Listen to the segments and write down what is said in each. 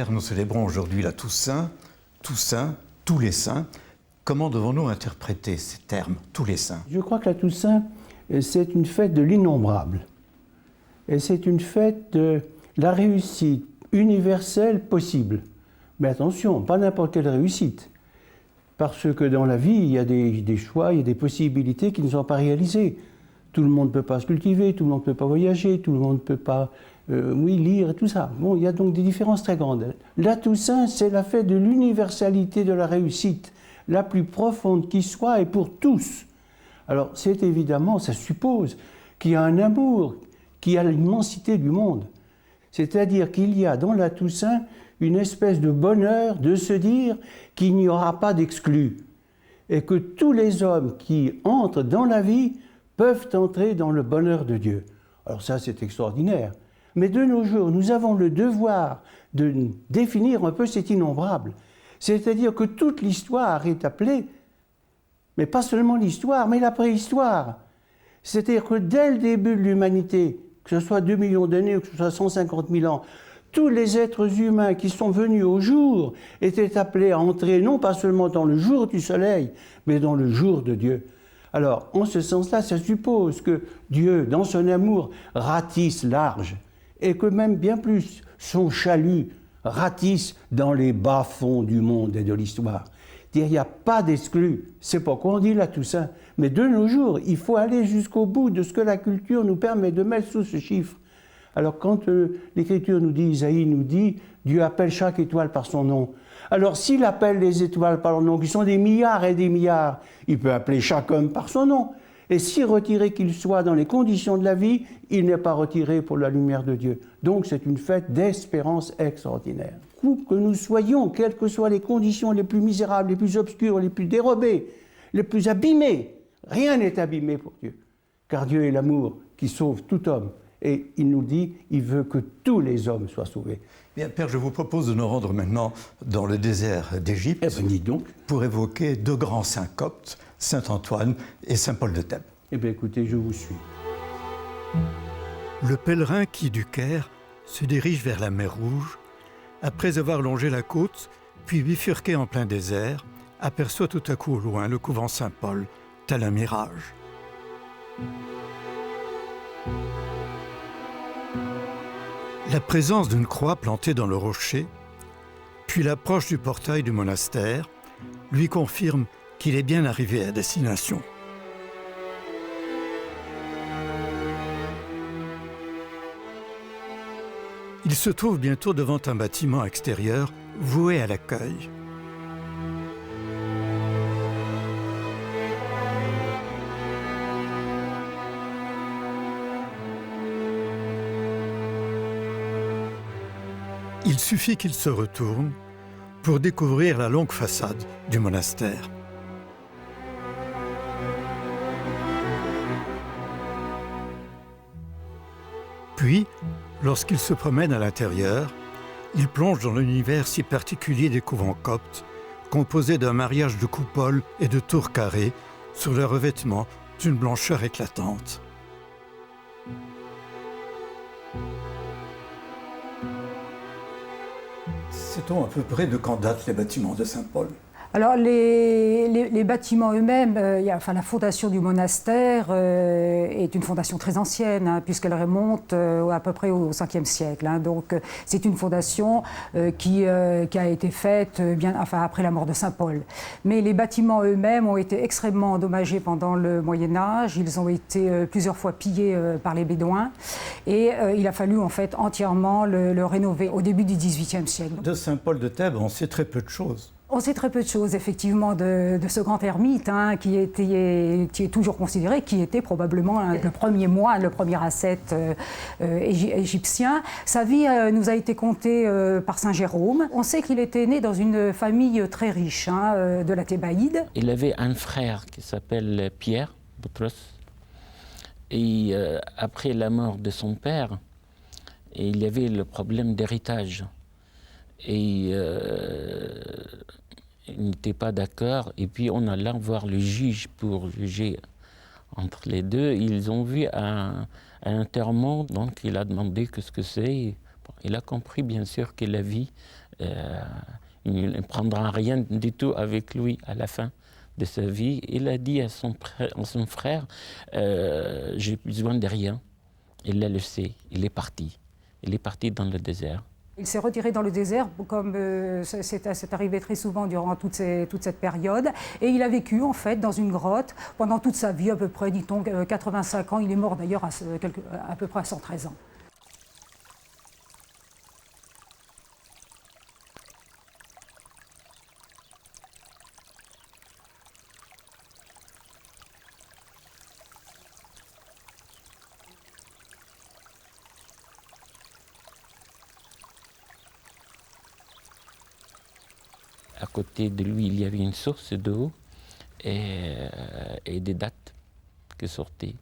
Père, nous célébrons aujourd'hui la Toussaint, Toussaint, tous les saints. Comment devons-nous interpréter ces termes, tous les saints? Je crois que la Toussaint, c'est une fête de l'innombrable. Et c'est une fête de la réussite universelle possible. Mais attention, pas n'importe quelle réussite. Parce que dans la vie, il y a des choix, il y a des possibilités qui ne sont pas réalisées. Tout le monde ne peut pas se cultiver, tout le monde ne peut pas voyager, tout le monde ne peut pas lire et tout ça. Bon, il y a donc des différences très grandes. La Toussaint, c'est la fête de l'universalité de la réussite, la plus profonde qui soit et pour tous. Alors, c'est évidemment, ça suppose qu'il y a un amour qui a l'immensité du monde. C'est-à-dire qu'il y a dans la Toussaint une espèce de bonheur de se dire qu'il n'y aura pas d'exclus et que tous les hommes qui entrent dans la vie peuvent entrer dans le bonheur de Dieu. Alors ça, c'est extraordinaire. Mais de nos jours, nous avons le devoir de définir un peu cet innombrable. C'est-à-dire que toute l'histoire est appelée, mais pas seulement l'histoire, mais la préhistoire. C'est-à-dire que dès le début de l'humanité, que ce soit 2 millions d'années ou que ce soit 150 000 ans, tous les êtres humains qui sont venus au jour étaient appelés à entrer non pas seulement dans le jour du soleil, mais dans le jour de Dieu. Alors, en ce sens-là, ça suppose que Dieu, dans son amour, ratisse large, et que même bien plus, son chalut ratisse dans les bas-fonds du monde et de l'histoire. Il n'y a pas d'exclus. C'est pourquoi on dit la Toussaint. Mais de nos jours, il faut aller jusqu'au bout de ce que la culture nous permet de mettre sous ce chiffre. Alors quand l'Écriture nous dit, Isaïe nous dit, Dieu appelle chaque étoile par son nom. Alors s'il appelle les étoiles par leur nom, qui sont des milliards et des milliards, il peut appeler chaque homme par son nom. Et si retiré qu'il soit dans les conditions de la vie, il n'est pas retiré pour la lumière de Dieu. Donc c'est une fête d'espérance extraordinaire. Où que nous soyons, quelles que soient les conditions les plus misérables, les plus obscures, les plus dérobées, les plus abîmées, rien n'est abîmé pour Dieu. Car Dieu est l'amour qui sauve tout homme. Et il nous dit, il veut que tous les hommes soient sauvés. Bien, Père, je vous propose de nous rendre maintenant dans le désert d'Égypte pour évoquer deux grands saints coptes, Saint Antoine et Saint Paul de Thèbes. Eh bien, écoutez, je vous suis. Le pèlerin qui, du Caire, se dirige vers la mer Rouge, après avoir longé la côte, puis bifurqué en plein désert, aperçoit tout à coup au loin le couvent Saint-Paul, tel un mirage. La présence d'une croix plantée dans le rocher, puis l'approche du portail du monastère, lui confirme qu'il est bien arrivé à destination. Il se trouve bientôt devant un bâtiment extérieur voué à l'accueil. Il suffit qu'il se retourne pour découvrir la longue façade du monastère. Puis, lorsqu'il se promène à l'intérieur, il plonge dans l'univers si particulier des couvents coptes, composé d'un mariage de coupoles et de tours carrées sur le revêtement d'une blancheur éclatante. Sait-on à peu près de quand datent les bâtiments de Saint-Paul ? Alors les bâtiments eux-mêmes, la fondation du monastère est une fondation très ancienne, hein, puisqu'elle remonte à peu près au 5e siècle. Hein, donc c'est une fondation qui a été faite après la mort de Saint Paul. Mais les bâtiments eux-mêmes ont été extrêmement endommagés pendant le Moyen-Âge. Ils ont été plusieurs fois pillés par les Bédouins. Et il a fallu en fait entièrement le rénover au début du XVIIIe siècle. De Saint Paul de Thèbes, on sait très peu de choses. On sait très peu de choses, effectivement, de ce grand ermite, hein, qui est toujours considéré, qui était probablement le premier moine, le premier ascète égyptien. Sa vie nous a été contée par saint Jérôme. On sait qu'il était né dans une famille très riche, hein, de la Thébaïde. Il avait un frère qui s'appelle Pierre Boutros. Et après la mort de son père, il y avait le problème d'héritage. Et il n'était pas d'accord, et puis on alla voir le juge pour juger entre les deux. Ils ont vu un enterrement, donc il a demandé ce que c'est. Bon, il a compris bien sûr que la vie il ne prendra rien du tout avec lui à la fin de sa vie. Il a dit à son frère, j'ai besoin de rien. Il le sait, il est parti. Il est parti dans le désert. Il s'est retiré dans le désert, comme c'est arrivé très souvent durant toute cette période. Et il a vécu, en fait, dans une grotte pendant toute sa vie, à peu près, dit-on, 85 ans. Il est mort d'ailleurs à peu près à 113 ans. À côté de lui, il y avait une source d'eau et des dattes qui sortaient.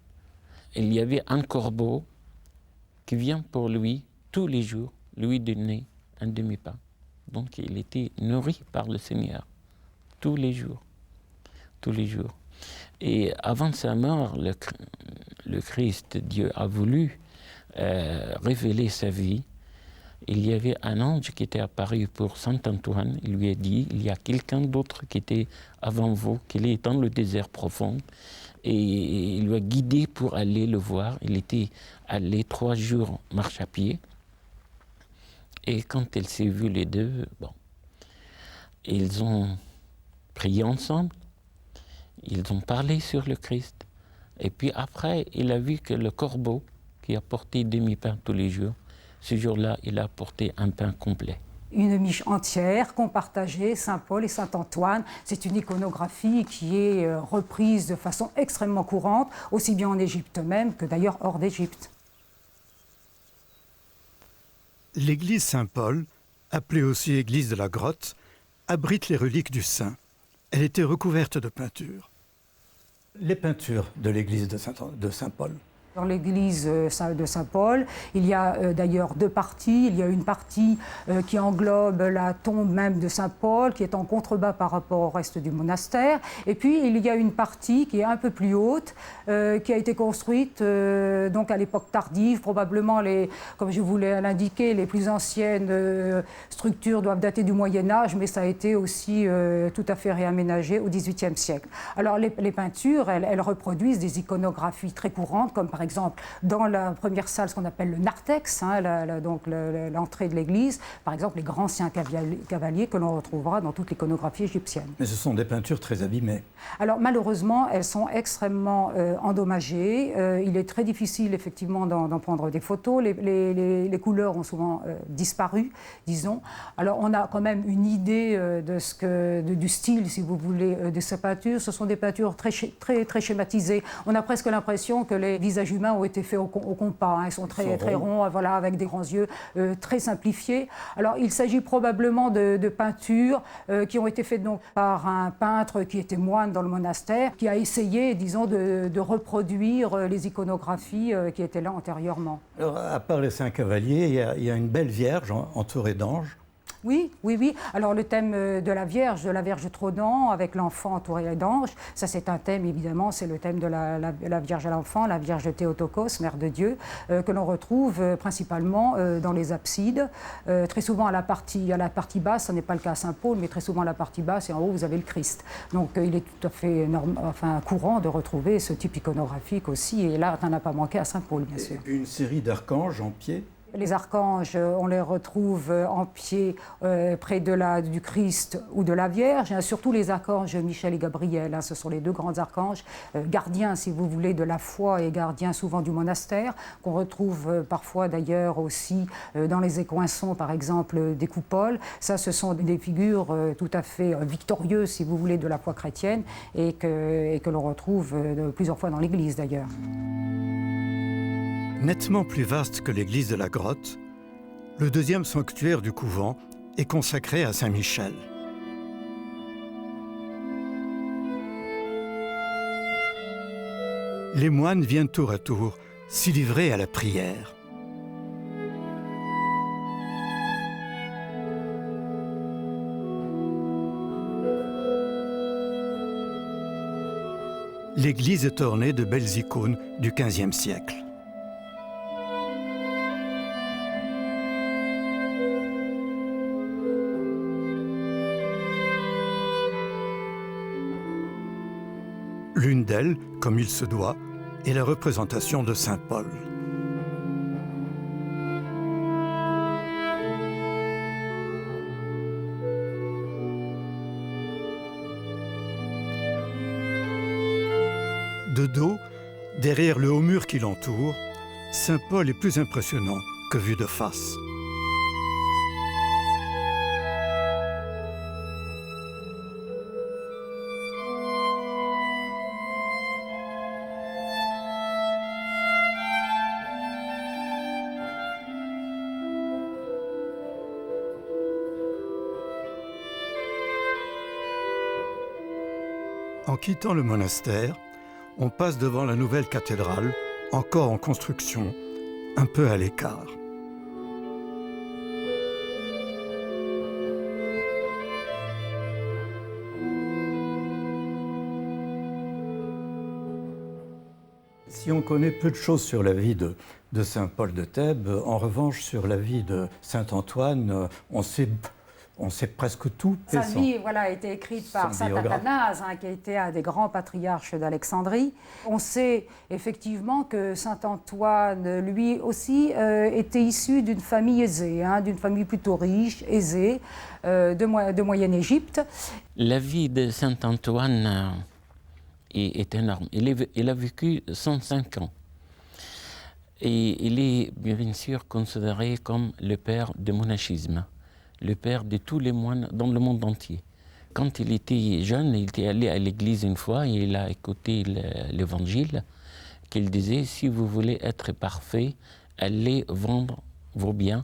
Il y avait un corbeau qui vient pour lui tous les jours, lui donner un demi-pain. Donc il était nourri par le Seigneur tous les jours. Tous les jours. Et avant sa mort, le Christ, Dieu, a voulu révéler sa vie. Il y avait un ange qui était apparu pour Saint Antoine. Il lui a dit, il y a quelqu'un d'autre qui était avant vous, qu'il est dans le désert profond. Et il lui a guidé pour aller le voir. Il était allé 3 jours marche à pied. Et quand il s'est vu les deux, bon, ils ont prié ensemble. Ils ont parlé sur le Christ. Et puis après, il a vu que le corbeau qui a porté demi-pain tous les jours, ce jour-là, il a apporté un pain complet. Une miche entière qu'ont partagée Saint Paul et Saint Antoine. C'est une iconographie qui est reprise de façon extrêmement courante, aussi bien en Égypte même que d'ailleurs hors d'Égypte. L'église Saint-Paul, appelée aussi église de la grotte, abrite les reliques du saint. Elle était recouverte de peintures. Les peintures de l'église de Saint-Paul. Dans l'église de Saint-Paul, il y a d'ailleurs 2 parties. Il y a une partie qui englobe la tombe même de Saint-Paul, qui est en contrebas par rapport au reste du monastère. Et puis, il y a une partie qui est un peu plus haute, qui a été construite donc à l'époque tardive. Probablement, comme je voulais l'indiquer, les plus anciennes structures doivent dater du Moyen-Âge, mais ça a été aussi tout à fait réaménagé au XVIIIe siècle. Alors, les peintures, elles reproduisent des iconographies très courantes, comme par exemple dans la première salle, ce qu'on appelle le narthex, donc l'entrée de l'église, par exemple les grands anciens cavaliers que l'on retrouvera dans toute l'iconographie égyptienne. Mais ce sont des peintures très abîmées. Alors malheureusement, elles sont extrêmement endommagées. Il est très difficile effectivement d'en prendre des photos. Les couleurs ont souvent disparu, disons. Alors on a quand même une idée du style, si vous voulez, de ces peintures. Ce sont des peintures très schématisées. On a presque l'impression que les visages humains ont été faits au compas. Ils sont très ronds, voilà, avec des grands yeux, très simplifiés. Alors, il s'agit probablement de peintures qui ont été faites donc par un peintre qui était moine dans le monastère, qui a essayé, disons, de reproduire les iconographies qui étaient là antérieurement. Alors, à part les 5 cavaliers, il y a une belle vierge entourée d'anges. Oui. Alors le thème de la Vierge trônant avec l'enfant entouré d'anges, ça c'est un thème évidemment, c'est le thème de la Vierge à l'enfant, la Vierge Théotokos, Mère de Dieu, que l'on retrouve principalement dans les absides, très souvent à la partie basse, ce n'est pas le cas à Saint-Paul, mais très souvent à la partie basse et en haut vous avez le Christ. Donc il est tout à fait courant de retrouver ce type iconographique aussi, et là, ça n'a pas manqué à Saint-Paul, bien sûr. Et puis une série d'archanges en pied. Les archanges, on les retrouve en pied près du Christ ou de la Vierge, surtout les archanges Michel et Gabriel. Ce sont les 2 grands archanges, gardiens, si vous voulez, de la foi et gardiens souvent du monastère, qu'on retrouve parfois d'ailleurs aussi dans les écoinçons, par exemple, des coupoles. Ça, ce sont des figures tout à fait victorieuses, si vous voulez, de la foi chrétienne et que l'on retrouve plusieurs fois dans l'Église d'ailleurs. Nettement plus vaste que l'église de la grotte, le 2e sanctuaire du couvent est consacré à Saint-Michel. Les moines viennent tour à tour s'y livrer à la prière. L'église est ornée de belles icônes du XVe siècle. L'une d'elles, comme il se doit, est la représentation de saint Paul. De dos, derrière le haut mur qui l'entoure, saint Paul est plus impressionnant que vu de face. En quittant le monastère, on passe devant la nouvelle cathédrale, encore en construction, un peu à l'écart. Si on connaît peu de choses sur la vie de saint Paul de Thèbes, en revanche, sur la vie de saint Antoine, on sait presque tout. Sa vie a été écrite par saint Athanase, qui a été un des grands patriarches d'Alexandrie. On sait effectivement que saint Antoine, lui aussi, était issu d'une famille aisée, d'une famille plutôt riche, aisée, de Moyenne-Égypte. La vie de saint Antoine est énorme. Il a vécu 105 ans. Et il est bien sûr considéré comme le père du monachisme, le père de tous les moines dans le monde entier. Quand il était jeune, il était allé à l'église une fois et il a écouté l'évangile qu'il disait « Si vous voulez être parfait, allez vendre vos biens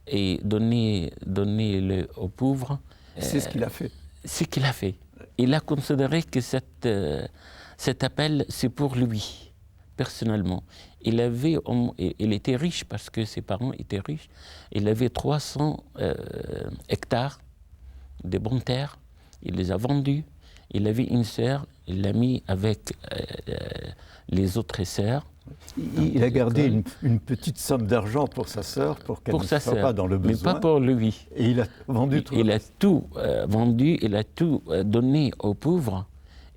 et donnez-le aux pauvres. » C'est ce qu'il a fait. C'est ce qu'il a fait. Il a considéré que cet appel, c'est pour lui, personnellement. Il était riche parce que ses parents étaient riches. Il avait 300 hectares de bonnes terres. Il les a vendus. Il avait une sœur. Il l'a mis avec les autres sœurs. Il a gardé une petite somme d'argent pour sa sœur, pour qu'elle ne soit pas dans le besoin. Mais pas pour lui. Et il a vendu tout. Il a tout vendu, il a tout donné aux pauvres.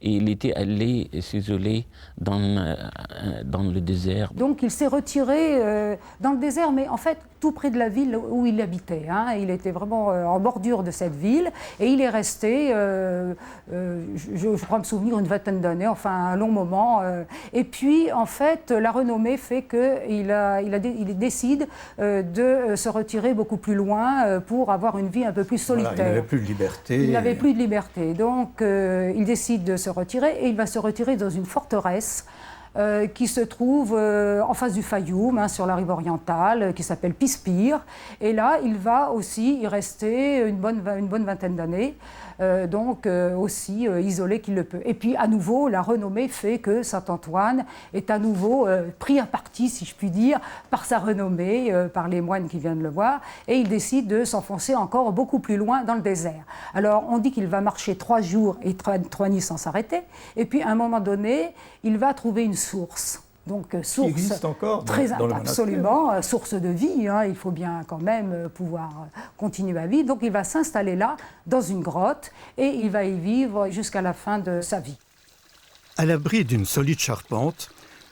Et il était allé s'isoler dans le désert. Donc il s'est retiré dans le désert, mais en fait tout près de la ville où il habitait. Il était vraiment en bordure de cette ville et il est resté, je crois me souvenir, une vingtaine d'années, enfin un long moment. Et puis en fait la renommée fait qu'il décide de se retirer beaucoup plus loin pour avoir une vie un peu plus solitaire. Voilà, il n'avait plus de liberté. Il n'avait plus de liberté, donc il décide de se retirer et il va se retirer dans une forteresse qui se trouve en face du Fayoum, sur la rive orientale, qui s'appelle Pispire. Et là, il va aussi y rester une bonne vingtaine d'années, donc aussi isolé qu'il le peut. Et puis, à nouveau, la renommée fait que Saint-Antoine est à nouveau pris à partie, si je puis dire, par sa renommée, par les moines qui viennent le voir, et il décide de s'enfoncer encore beaucoup plus loin dans le désert. Alors, on dit qu'il va marcher 3 jours et 3 nuits sans s'arrêter, et puis, à un moment donné, il va trouver une source. Donc, source qui existe encore dans le absolument, source de vie, il faut bien quand même pouvoir continuer à vivre. Donc il va s'installer là, dans une grotte, et il va y vivre jusqu'à la fin de sa vie. À l'abri d'une solide charpente,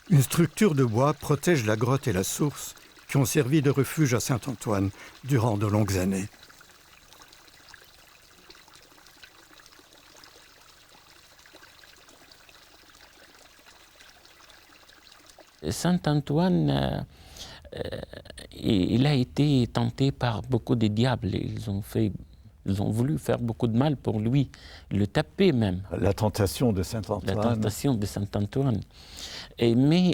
une structure de bois protège la grotte et la source qui ont servi de refuge à Saint-Antoine durant de longues années. Saint-Antoine, il a été tenté par beaucoup de diables. Ils ont voulu faire beaucoup de mal pour lui, le taper même. La tentation de Saint-Antoine. La tentation de Saint-Antoine. Mais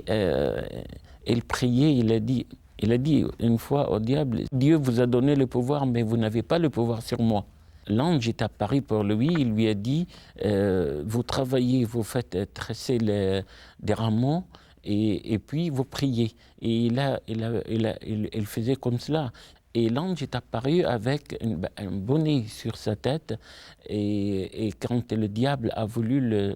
il priait, il a dit une fois au diable, « Dieu vous a donné le pouvoir, mais vous n'avez pas le pouvoir sur moi. » L'ange est apparu pour lui, il lui a dit vous travaillez, vous faites tresser des rameaux, et puis vous priez. Et il faisait comme cela. Et l'ange est apparu avec un bonnet sur sa tête. Et quand le diable a voulu le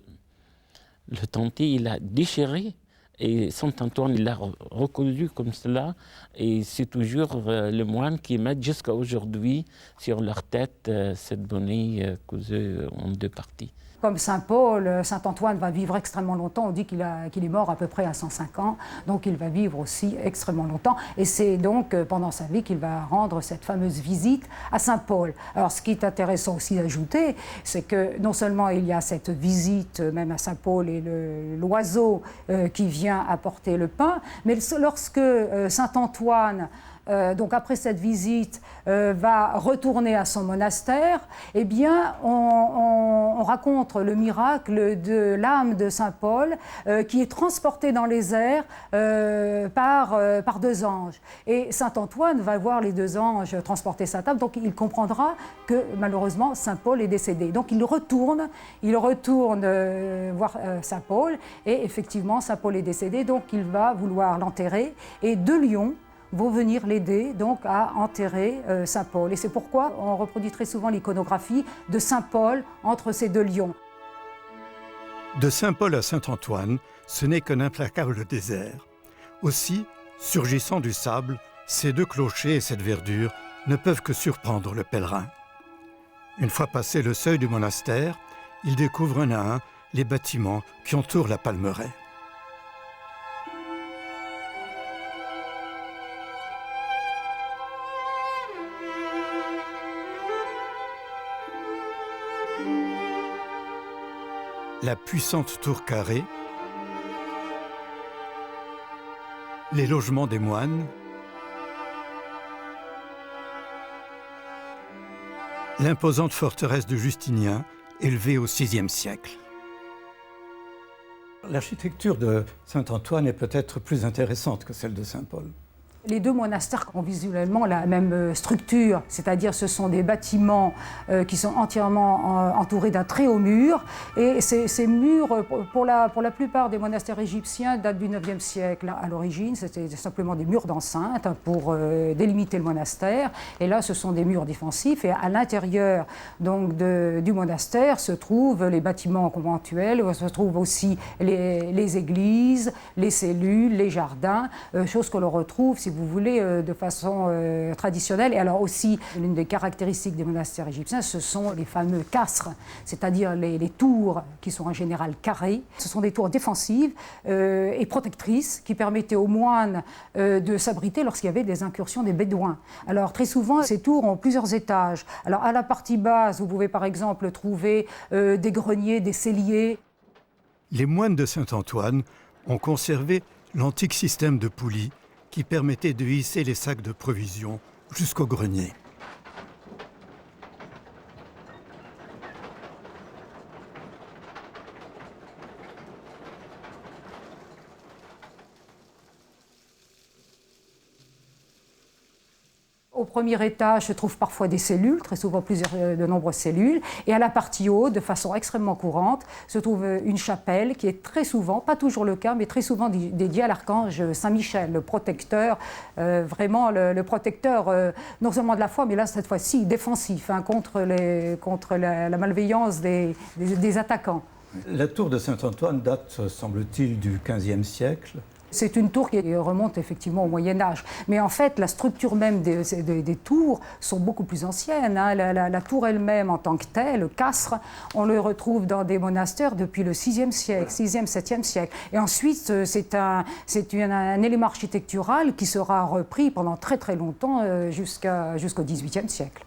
tenter, il a déchiré. Et Saint-Antoine l'a recousu comme cela. Et c'est toujours le moine qui met jusqu'à aujourd'hui sur leur tête cette bonnet cousue en 2 parties. Comme Saint Paul, Saint Antoine va vivre extrêmement longtemps. On dit qu'il est mort à peu près à 105 ans, donc il va vivre aussi extrêmement longtemps. Et c'est donc pendant sa vie qu'il va rendre cette fameuse visite à Saint Paul. Alors ce qui est intéressant aussi d'ajouter, c'est que non seulement il y a cette visite même à Saint Paul et l'oiseau qui vient apporter le pain, mais lorsque Saint Antoine donc après cette visite, va retourner à son monastère, eh bien, on raconte le miracle de l'âme de Saint Paul qui est transportée dans les airs par deux anges. Et Saint Antoine va voir les deux anges transporter sa âme, donc il comprendra que malheureusement Saint Paul est décédé. Donc il retourne voir Saint Paul, et effectivement Saint Paul est décédé, donc il va vouloir l'enterrer, et deux lions vont venir l'aider donc à enterrer Saint Paul. Et c'est pourquoi on reproduit très souvent l'iconographie de Saint Paul entre ces deux lions. De Saint Paul à Saint Antoine, ce n'est qu'un implacable désert. Aussi, surgissant du sable, ces deux clochers et cette verdure ne peuvent que surprendre le pèlerin. Une fois passé le seuil du monastère, il découvre un à un les bâtiments qui entourent la Palmeraie. La puissante tour carrée, les logements des moines, l'imposante forteresse de Justinien, élevée au VIe siècle. L'architecture de Saint-Antoine est peut-être plus intéressante que celle de Saint-Paul. Les deux monastères ont visuellement la même structure, c'est-à-dire ce sont des bâtiments qui sont entièrement entourés d'un très haut mur. Et ces murs, pour la plupart des monastères égyptiens, datent du IXe siècle. À l'origine, c'était simplement des murs d'enceinte pour délimiter le monastère. Et là, ce sont des murs défensifs. Et à l'intérieur donc, du monastère se trouvent les bâtiments conventuels, se trouvent aussi les églises, les cellules, les jardins, choses que l'on retrouve, si vous voulez, de façon traditionnelle. Et alors aussi, l'une des caractéristiques des monastères égyptiens, ce sont les fameux casres, c'est-à-dire les tours qui sont en général carrées. Ce sont des tours défensives et protectrices qui permettaient aux moines de s'abriter lorsqu'il y avait des incursions des bédouins. Alors très souvent, ces tours ont plusieurs étages. Alors à la partie basse, vous pouvez par exemple trouver des greniers, des celliers. Les moines de Saint-Antoine ont conservé l'antique système de poulies qui permettait de hisser les sacs de provisions jusqu'au grenier. Au premier étage se trouvent parfois des cellules, très souvent de nombreuses cellules. Et à la partie haute, de façon extrêmement courante, se trouve une chapelle qui est très souvent, pas toujours le cas, mais très souvent dédiée à l'archange Saint-Michel, le protecteur, vraiment le protecteur non seulement de la foi, mais là, cette fois-ci, défensif, contre la malveillance des attaquants. La tour de Saint-Antoine date, semble-t-il, du XVe siècle. C'est une tour qui remonte effectivement au Moyen-Âge. Mais en fait, la structure même des tours sont beaucoup plus anciennes. La tour elle-même en tant que telle, le castre, on le retrouve dans des monastères depuis le VIe siècle, 6e, 7e siècle. Et ensuite, c'est un élément architectural qui sera repris pendant très très longtemps jusqu'au XVIIIe siècle.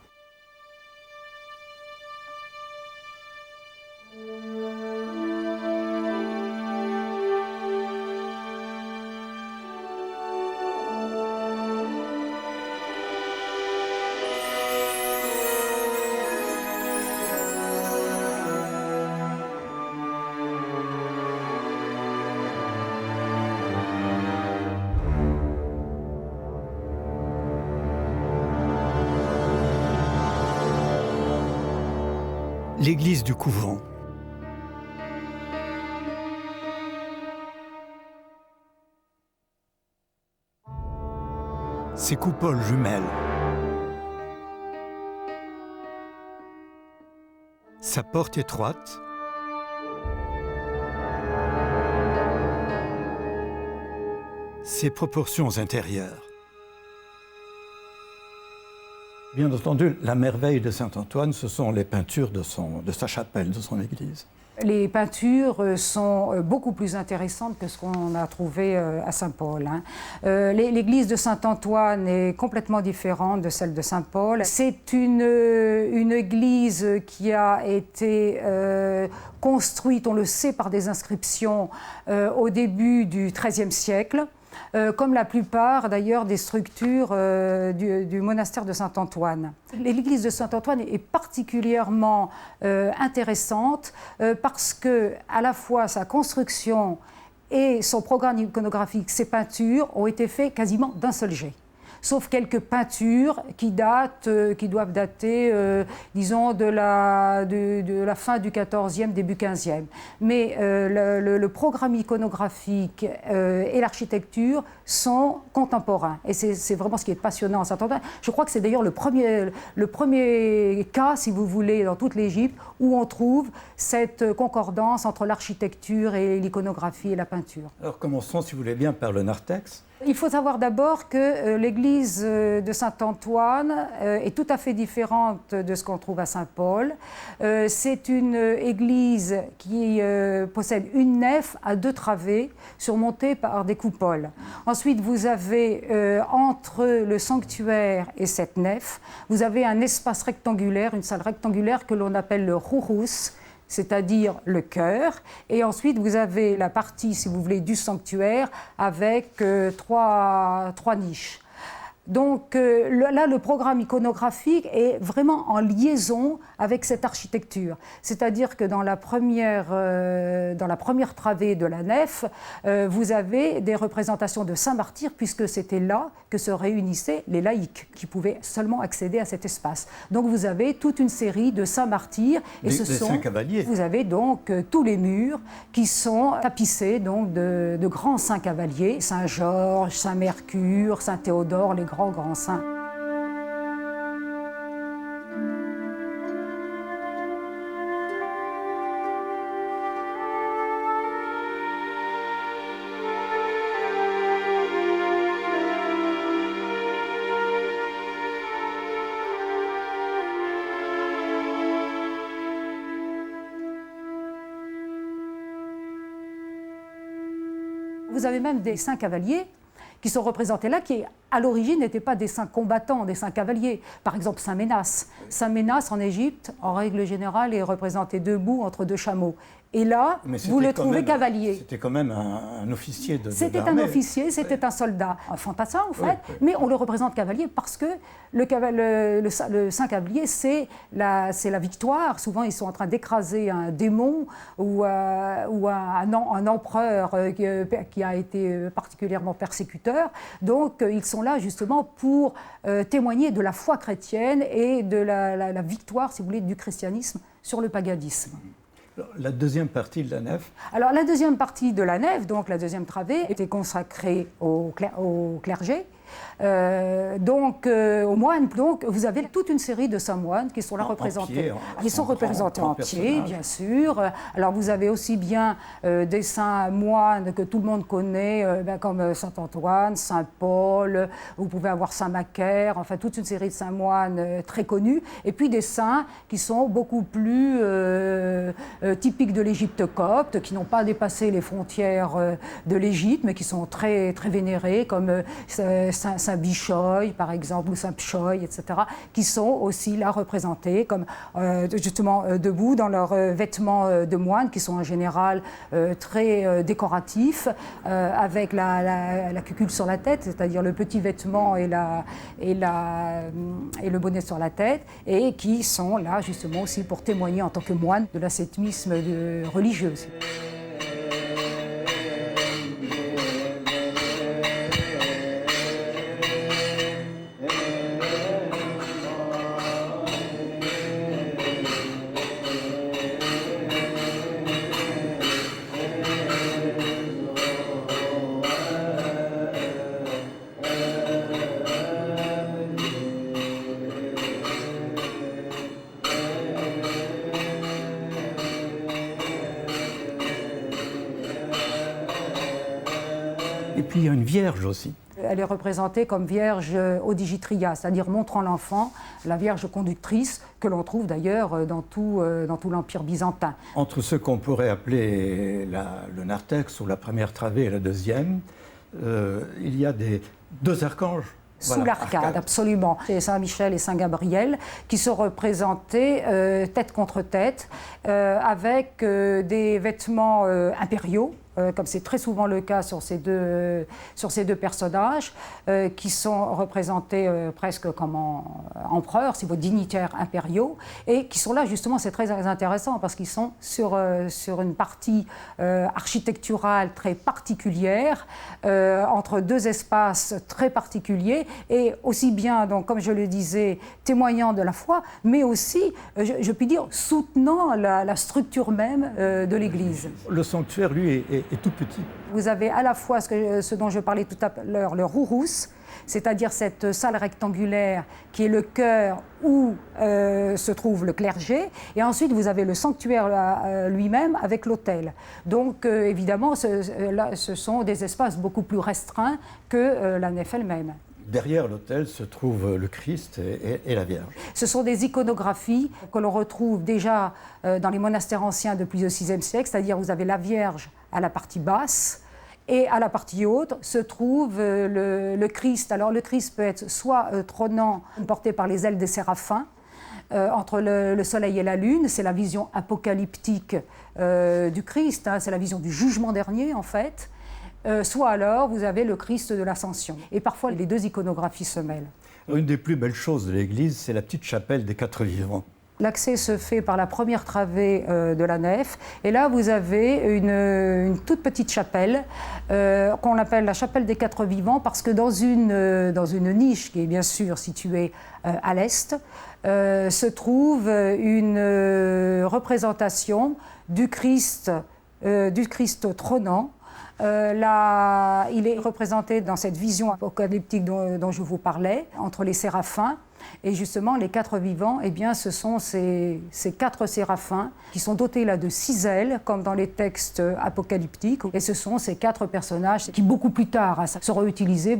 L'église du couvent. Ses coupoles jumelles. Sa porte étroite. Ses proportions intérieures. Bien entendu, la merveille de Saint-Antoine, ce sont les peintures de sa chapelle, de son église. les peintures sont beaucoup plus intéressantes que ce qu'on a trouvé à Saint-Paul. L'église de Saint-Antoine est complètement différente de celle de Saint-Paul. C'est une église qui a été construite, on le sait, par des inscriptions au début du XIIIe siècle. Comme la plupart d'ailleurs des structures du monastère de Saint-Antoine. L'église de Saint-Antoine est particulièrement intéressante parce que à la fois sa construction et son programme iconographique, ses peintures, ont été faits quasiment d'un seul jet. Sauf quelques peintures qui doivent dater, disons, de la fin du XIVe, début XVe. Mais le programme iconographique et l'architecture sont contemporains. Et c'est vraiment ce qui est passionnant à Saint-Antoine. Je crois que c'est d'ailleurs le premier cas, si vous voulez, dans toute l'Égypte, où on trouve cette concordance entre l'architecture et l'iconographie et la peinture. Alors commençons, si vous voulez bien, par le narthex. Il faut savoir d'abord que l'église de Saint-Antoine est tout à fait différente de ce qu'on trouve à Saint-Paul. C'est une église qui possède une nef à 2 travées surmontées par des coupoles. Ensuite, vous avez entre le sanctuaire et cette nef, vous avez un espace rectangulaire, une salle rectangulaire que l'on appelle le rourous, c'est-à-dire le chœur, et ensuite vous avez la partie, si vous voulez, du sanctuaire avec trois niches. Donc là, le programme iconographique est vraiment en liaison avec cette architecture. C'est-à-dire que dans la première travée de la nef, vous avez des représentations de saints martyrs, puisque c'était là que se réunissaient les laïcs, qui pouvaient seulement accéder à cet espace. Donc vous avez toute une série de saints martyrs. Et des saints cavaliers. Vous avez donc tous les murs qui sont tapissés donc, de grands saints cavaliers, Saint Georges, Saint Mercure, Saint Théodore, les grands saints. Vous avez même des saints cavaliers qui sont représentés là, qui à l'origine n'étaient pas des saints combattants, des saints cavaliers. Par exemple, Saint Ménas. Saint Ménas, en Égypte, en règle générale, est représenté debout entre 2 chameaux. Et là, vous le trouvez cavalier. C'était quand même un officier de C'était un officier, c'était un soldat, un fantassin en fait, mais on le représente cavalier parce que le saint cavalier, c'est la victoire. Souvent, ils sont en train d'écraser un démon ou un empereur qui a été particulièrement persécuteur. Donc, ils sont là justement pour témoigner de la foi chrétienne et de la victoire, si vous voulez, du christianisme sur le paganisme. La deuxième partie de la nef. Alors la deuxième partie de la nef, donc la deuxième travée, était consacrée au clergé. Aux moines, donc vous avez toute une série de saints moines qui sont là représentés. Ils sont représentés en pied, bien sûr. Alors vous avez aussi bien des saints moines que tout le monde connaît, comme Saint Antoine, Saint Paul, vous pouvez avoir Saint Macaire, enfin toute une série de saints moines très connus, et puis des saints qui sont beaucoup plus typiques de l'Égypte copte, qui n'ont pas dépassé les frontières de l'Égypte, mais qui sont très, très vénérés, comme Saint Bichoy, par exemple, ou Saint Pchoy, etc., qui sont aussi là représentés comme justement debout dans leurs vêtements de moine, qui sont en général très décoratifs, avec la cucule sur la tête, c'est-à-dire le petit vêtement et le bonnet sur la tête, et qui sont là justement aussi pour témoigner en tant que moine de l'ascétisme religieux. Et puis il y a une Vierge aussi. Elle est représentée comme Vierge odigitria, c'est-à-dire montrant l'enfant, la Vierge conductrice, que l'on trouve d'ailleurs dans tout l'Empire byzantin. Entre ce qu'on pourrait appeler le narthex ou la première travée et la deuxième, il y a deux archanges. Sous l'arcade, absolument. C'est Saint-Michel et Saint-Gabriel qui sont représentés tête contre tête avec des vêtements impériaux, comme c'est très souvent le cas sur ces deux personnages, qui sont représentés presque comme empereurs, c'est vos dignitaires impériaux, et qui sont là justement, c'est très intéressant parce qu'ils sont sur une partie architecturale très particulière, entre deux espaces très particuliers, et aussi bien, donc, comme je le disais, témoignant de la foi, mais aussi, je puis dire, soutenant la structure même de l'Église. Le sanctuaire, lui, est tout petit. Vous avez à la fois ce dont je parlais tout à l'heure, le rourous, c'est-à-dire cette salle rectangulaire qui est le chœur où se trouve le clergé, et ensuite vous avez le sanctuaire lui-même avec l'autel. Donc évidemment, ce sont des espaces beaucoup plus restreints que la nef elle-même. Derrière l'autel se trouve le Christ et la Vierge. Ce sont des iconographies que l'on retrouve déjà dans les monastères anciens depuis le VIe siècle, c'est-à-dire vous avez la Vierge à la partie basse, et à la partie haute se trouve le Christ. Alors le Christ peut être soit trônant, porté par les ailes des séraphins, entre le soleil et la lune, c'est la vision apocalyptique du Christ, hein, c'est la vision du jugement dernier en fait. Soit alors vous avez le Christ de l'Ascension. Et parfois les deux iconographies se mêlent. Une des plus belles choses de l'église, c'est la petite chapelle des Quatre Vivants. L'accès se fait par la première travée de la nef. Et là, vous avez une toute petite chapelle qu'on appelle la chapelle des Quatre Vivants parce que dans une niche qui est bien sûr située à l'est, se trouve une représentation du Christ trônant. Il est représenté dans cette vision apocalyptique dont je vous parlais, entre les séraphins. Et justement, les quatre vivants, eh bien, ce sont ces quatre séraphins qui sont dotés là de 6 ailes, comme dans les textes apocalyptiques. Et ce sont ces 4 personnages qui, beaucoup plus tard, seront utilisés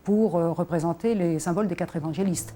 pour représenter les symboles des 4 évangélistes.